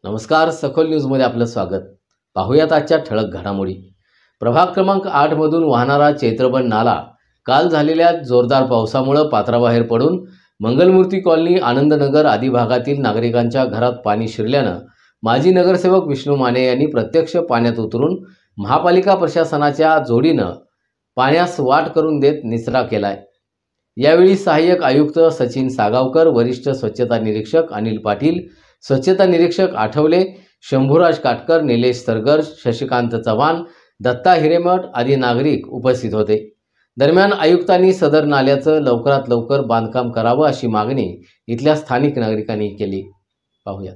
नमस्कार, सखोल न्यूजमध्ये आपलं स्वागत. पाहूयात आजच्या ठळक घडामोडी. प्रभाग क्रमांक 8 मधून वाहणारा चैत्रबन नाला काल झालेल्या जोरदार पावसामुळे पात्राबाहेर पडून मंगलमूर्ती कॉलनी, आनंदनगर आदी भागातील नागरिकांच्या घरात पाणी शिरल्यानं माजी नगरसेवक विष्णू माने यांनी प्रत्यक्ष पाण्यात उतरून महापालिका प्रशासनाच्या जोडीनं पाण्यास वाट करून देत निचरा केलाय. यावेळी सहाय्यक आयुक्त सचिन सागावकर, वरिष्ठ स्वच्छता निरीक्षक अनिल पाटील, स्वच्छता निरीक्षक आठवले, शंभूराज काटकर, निलेश सरगर, शशिकांत चव्हाण, दत्ता हिरेमठ आदी नागरिक उपस्थित होते. दरम्यान आयुक्तांनी सदर नाल्याचं लवकरात लवकर बांधकाम करावं अशी मागणी इथल्या स्थानिक नागरिकांनी केली. पाहूया.